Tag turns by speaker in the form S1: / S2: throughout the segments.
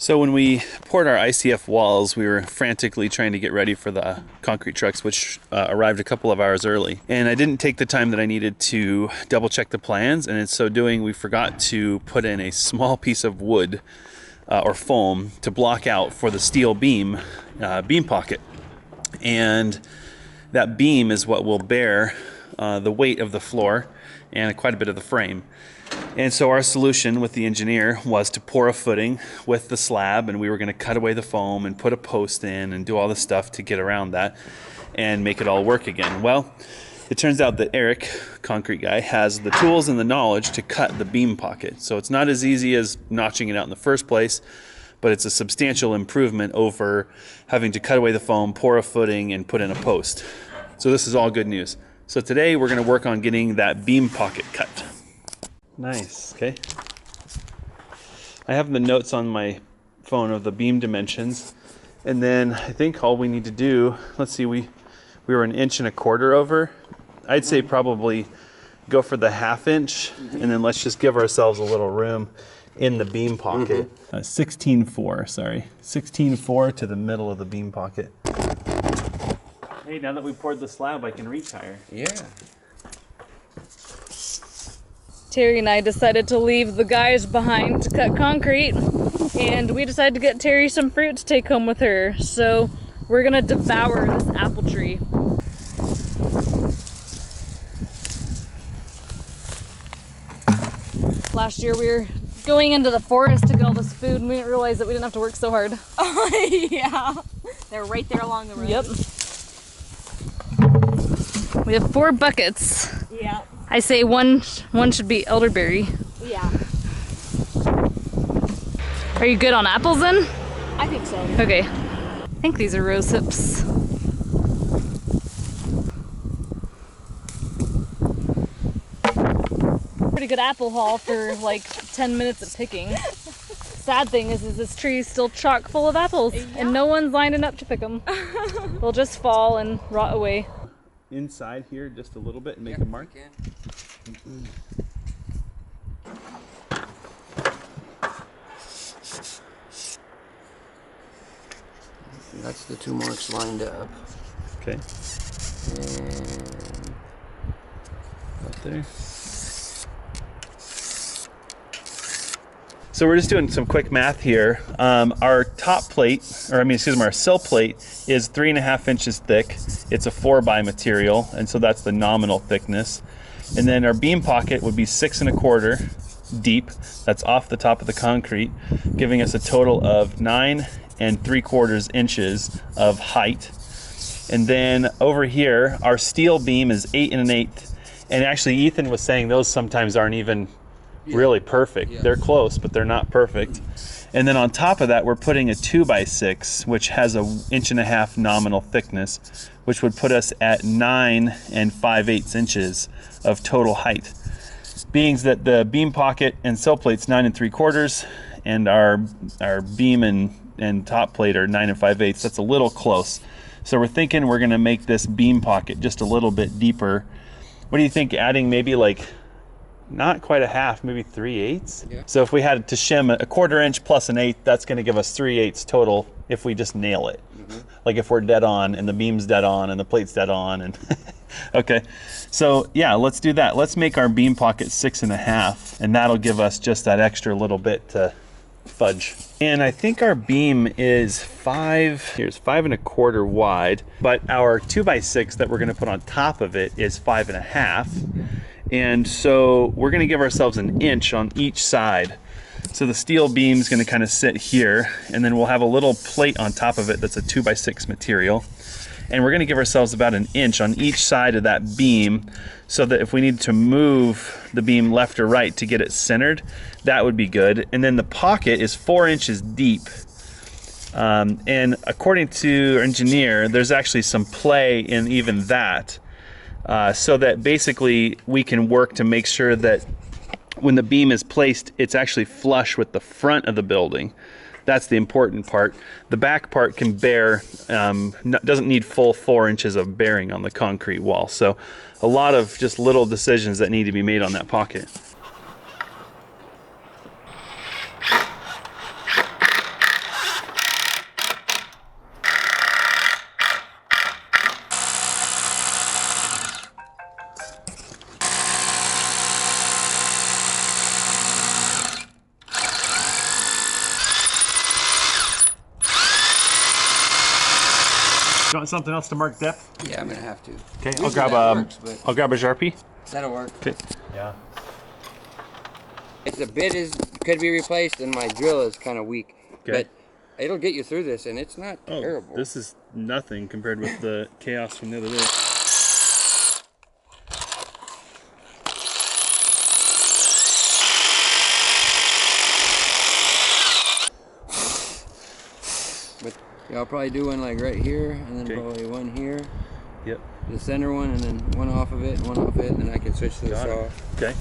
S1: So when we poured our ICF walls, we were frantically trying to get ready for the concrete trucks, which arrived a couple of hours early. And I didn't take the time that I needed to double check the plans, and in so doing, we forgot to put in a small piece of wood or foam to block out for the steel beam pocket. And that beam is what will bear the weight of the floor and quite a bit of the frame. And so our solution with the engineer was to pour a footing with the slab, and we were going to cut away the foam and put a post in and do all the stuff to get around that and make it all work again. Well, it turns out that Eric, concrete guy, has the tools and the knowledge to cut the beam pocket. So it's not as easy as notching it out in the first place, but it's a substantial improvement over having to cut away the foam, pour a footing, and put in a post. So this is all good news. So today we're going to work on getting that beam pocket cut. Nice, okay. I have the notes on my phone of the beam dimensions, and then I think all we need to do, let's see, we were 1.25 inches over. I'd say probably go for the 1/2 inch, and then let's just give ourselves a little room in the beam pocket. 16.4, sorry. 16.4 to the middle of the beam pocket. Hey, now that we poured the slab, I can reach higher.
S2: Yeah.
S3: Terry and I decided to leave the guys behind to cut concrete, and we decided to get Terry some fruit to take home with her. So we're gonna devour this apple tree. Last year we were going into the forest to get all this food, and we didn't realize that we didn't have to work so hard.
S4: Oh, yeah. They're right there along the road.
S3: Yep. We have 4 buckets.
S4: Yeah.
S3: I say one should be elderberry.
S4: Yeah.
S3: Are you good on apples then?
S4: I think so.
S3: Okay. I think these are rose hips. Pretty good apple haul for like 10 minutes of picking. Sad thing is this tree is still chock full of apples, and no one's lining up to pick them. They'll just fall and rot away.
S1: Inside here just a little bit and make a mark.
S2: That's the 2 marks lined up.
S1: Okay.
S2: And
S1: Up there. So we're just doing some quick math here. Our top plate, our sill plate is 3.5 inches thick. It's a 4x material, and so that's the nominal thickness. And then our beam pocket would be 6.25 deep. That's off the top of the concrete, giving us a total of 9.75 inches of height. And then over here, our steel beam is 8 1/8. And actually, Ethan was saying those sometimes aren't even really perfect.
S2: Yeah.
S1: They're close, but they're not perfect. And then on top of that, we're putting a 2x6, which has a 1.5 inch nominal thickness, which would put us at 9 5/8 inches of total height. Being that the beam pocket and sill plate's 9 3/4, and our beam and top plate are 9 5/8, that's a little close. So we're thinking we're gonna make this beam pocket just a little bit deeper. What do you think, adding maybe like not quite a half, maybe 3/8?
S2: Yeah.
S1: So if we had to shim a 1/4 inch plus 1/8, that's going to give us 3/8 total if we just nail it. Like if we're dead on and the beam's dead on and the plate's dead on and okay. So yeah, let's do that. Let's make our beam pocket 6.5, and that'll give us just that extra little bit to fudge. And I think our beam is 5.25 wide, but our 2x6 that we're going to put on top of it is 5.5. And so we're going to give ourselves 1 inch on each side. So the steel beam is going to kind of sit here, and then we'll have a little plate on top of it that's a 2x6 material. And we're going to give ourselves about 1 inch on each side of that beam, so that if we need to move the beam left or right to get it centered, that would be good. And then the pocket is 4 inches deep. And according to our engineer, there's actually some play in even that. So that basically we can work to make sure that when the beam is placed, it's actually flush with the front of the building. That's the important part. The back part can bear, doesn't need full 4 inches of bearing on the concrete wall. So a lot of just little decisions that need to be made on that pocket. You want something else to mark depth?
S2: Yeah, I'm gonna have to.
S1: Okay,
S2: Usually that works, but
S1: I'll grab a Sharpie.
S2: that'll work.
S1: Okay. Yeah.
S2: If the bit could be replaced, and my drill is kind of weak, but it'll get you through this, and it's not terrible.
S1: This is nothing compared with the chaos from the other day.
S2: But yeah, I'll probably do one like right here, and then probably one here.
S1: Yep.
S2: The center one, and then one off of it, and one off it, and then I can switch to the saw.
S1: Okay.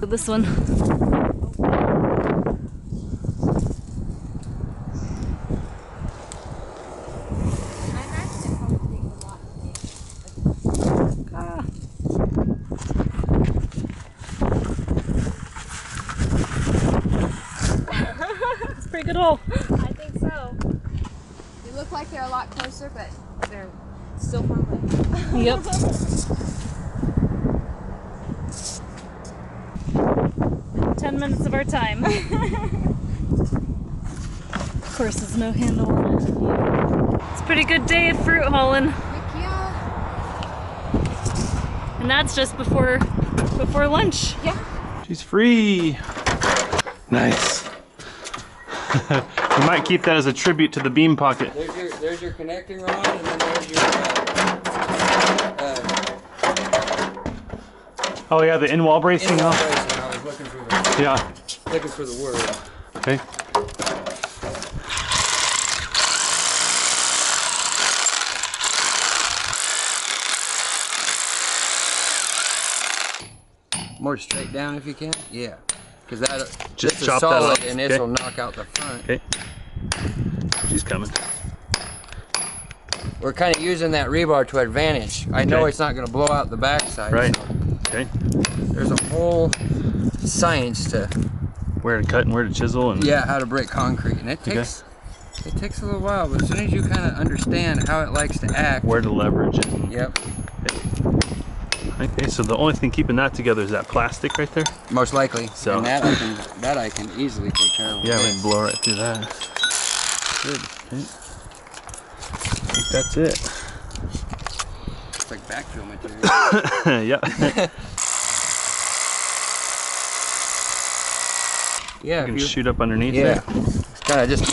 S3: This one. It's a pretty good hole.
S4: I think so. They look like they're a lot closer, but they're still far away.
S3: Yep. 10 minutes of our time. Of course, there's no handle on it. It's a pretty good day of fruit hauling.
S4: Heck yeah.
S3: And that's just before lunch.
S4: Yeah.
S1: She's free. Nice. We might keep that as a tribute to the beam pocket.
S2: There's your connecting rod, and then there's your
S1: Oh yeah, the in-wall bracing.
S2: in-wall bracing. I was looking for the word.
S1: Okay.
S2: More straight down if you can. Yeah. Because
S1: Just
S2: this is
S1: chop that
S2: solid,
S1: off.
S2: and this will knock out the front.
S1: Okay. She's coming.
S2: We're kind of using that rebar to advantage. I know it's not going to blow out the backside.
S1: Right.
S2: So
S1: Okay.
S2: there's a whole science to
S1: Where to cut and where to chisel and
S2: how to break concrete, and it takes a little while. But as soon as you kind of understand how it likes to act,
S1: where to leverage it.
S2: yep,
S1: Okay, so the only thing keeping that together is that plastic right there.
S2: most likely.
S1: So-
S2: and that I can easily take care of.
S1: Yeah, we
S2: with
S1: can blow right through that. Good. Okay. I think that's it.
S2: It's like backfill material.
S1: Yeah.
S2: Yeah,
S1: You can
S2: if you,
S1: shoot up underneath
S2: yeah,
S1: there.
S2: it's kind of just.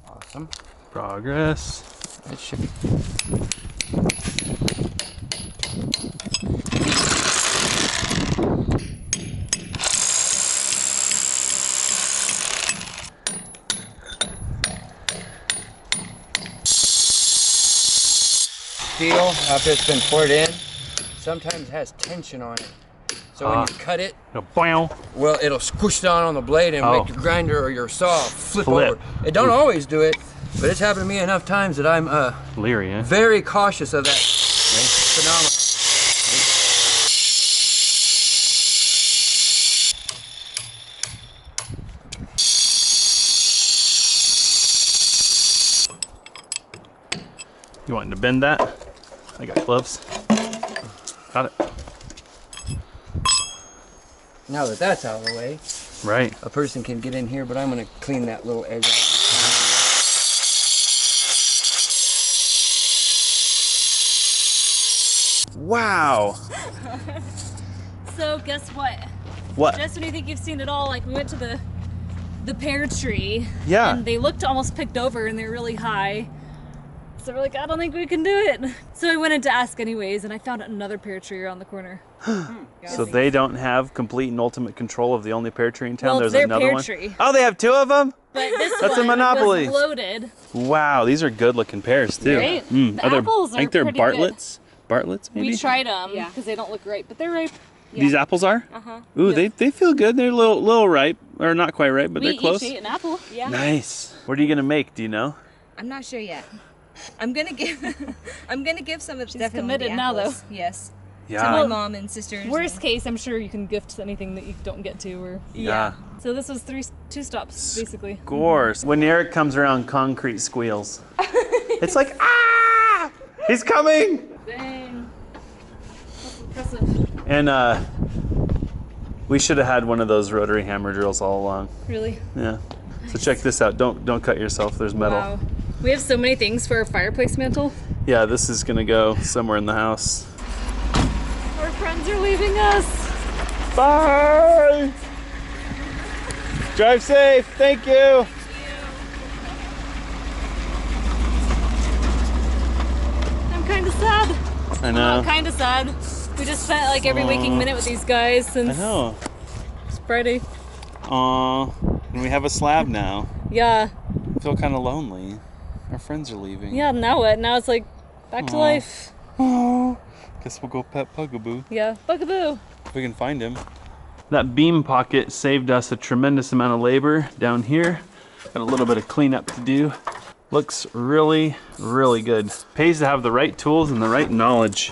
S2: Awesome.
S1: Progress.
S2: That should be. Steel, after it's been poured in, sometimes has tension on it. So when you cut it,
S1: Bow.
S2: well, it'll squish down on the blade and make your grinder or your saw flip over. It don't always do it, but it's happened to me enough times that I'm
S1: Leery, eh?
S2: very cautious of that phenomenon.
S1: wanting to bend that? I got gloves. Got it.
S2: Now that that's out of the way,
S1: Right.
S2: a person can get in here, but I'm going to clean that little edge off.
S1: Wow.
S3: So guess what?
S1: What?
S3: Just when you think you've seen it all, like we went to the pear tree.
S1: Yeah.
S3: And they looked almost picked over and they're really high. So we're like, I don't think we can do it. So I went in to ask anyways, and I found another pear tree around the corner.
S1: So they don't have complete and ultimate control of the only pear tree in town?
S3: Well,
S1: There's
S3: it's their
S1: another
S3: pear
S1: one?
S3: tree.
S1: Oh, they have 2 of them?
S3: But this
S1: That's a
S3: one
S1: monopoly.
S3: was loaded.
S1: Wow, these are good looking pears too.
S3: Right?
S1: Mm.
S3: The
S1: Are they-
S3: apples
S1: I think
S3: are
S1: they're
S3: pretty
S1: Bartlett's. Bartlett's maybe?
S3: We tried them
S4: Yeah.
S3: because they don't look ripe, but they're ripe.
S1: These apples are?
S3: Uh-huh.
S1: Ooh, they feel good. They're a little ripe, or not quite ripe, but
S3: We
S1: they're close.
S3: each ate an apple. Yeah.
S1: Nice. What are you gonna make? Do you know?
S4: I'm not sure yet. I'm gonna give some of Stefan
S3: committed
S4: the
S3: now, though.
S4: apples. Yes. To
S1: Yeah.
S4: my mom and sisters.
S3: Worst case, I'm sure you can gift anything that you don't get to. Or
S1: Yeah.
S3: So this was 2 stops basically.
S1: Of course. When Eric comes around, concrete squeals. It's like, ah! He's coming!
S3: Dang. That's impressive.
S1: And we should have had one of those rotary hammer drills all along.
S3: Really.
S1: Yeah. So check this out. Don't cut yourself. There's metal.
S3: Wow. We have so many things for our fireplace mantle.
S1: Yeah, this is gonna go somewhere in the house.
S3: Our friends are leaving us.
S1: Bye! Drive safe. Thank you.
S3: I'm kind of sad.
S1: I know.
S3: Kind of sad. We just spent like every waking minute with these guys
S1: I
S3: since
S1: know.
S3: Friday.
S1: Aw. And we have a slab now.
S3: Yeah.
S1: I feel kind of lonely. Our friends are leaving.
S3: Yeah. Now what? Now it's like back to
S1: Aw.
S3: life.
S1: Oh. Guess we'll go pet Bugaboo.
S3: Yeah. Bugaboo.
S1: If we can find him. That beam pocket saved us a tremendous amount of labor down here. Got a little bit of cleanup to do. Looks really, really good. Pays to have the right tools and the right knowledge.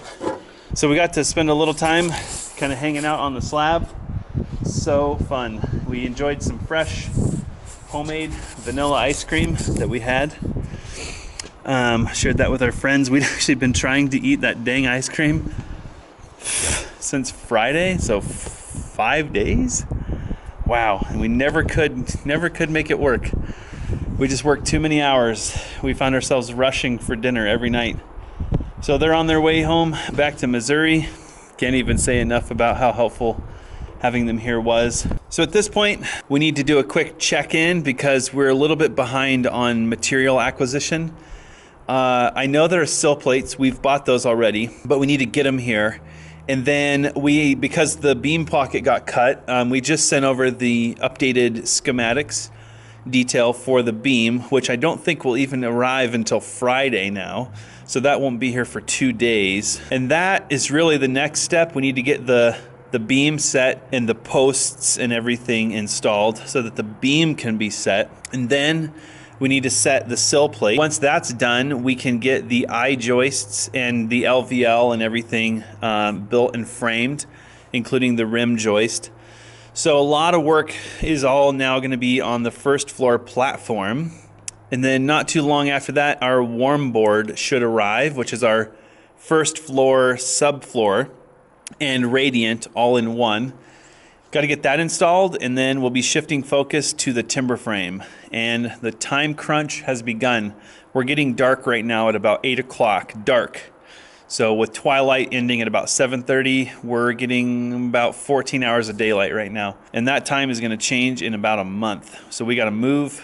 S1: So we got to spend a little time kind of hanging out on the slab. So fun. We enjoyed some fresh homemade vanilla ice cream that we had. Shared that with our friends. We'd actually been trying to eat that dang ice cream since Friday, so 5 days. Wow, and we never could make it work. We just worked too many hours. We found ourselves rushing for dinner every night. So they're on their way home back to Missouri. Can't even say enough about how helpful having them here was. So at this point, we need to do a quick check-in because we're a little bit behind on material acquisition. I know there are sill plates. We've bought those already, but we need to get them here. And then because the beam pocket got cut, we just sent over the updated schematics detail for the beam, which I don't think will even arrive until Friday now. So that won't be here for 2 days. And that is really the next step. We need to get the beam set and the posts and everything installed so that the beam can be set. And then we need to set the sill plate. Once that's done, we can get the I-joists and the LVL and everything built and framed, including the rim joist. So a lot of work is all now going to be on the first floor platform. And then not too long after that, our warm board should arrive, which is our first floor, subfloor, and radiant all in one. Got to get that installed, and then we'll be shifting focus to the timber frame. And the time crunch has begun. We're getting dark right now at about 8 o'clock, dark. So with twilight ending at about 7:30, we're getting about 14 hours of daylight right now. And that time is going to change in about a month. So we got to move.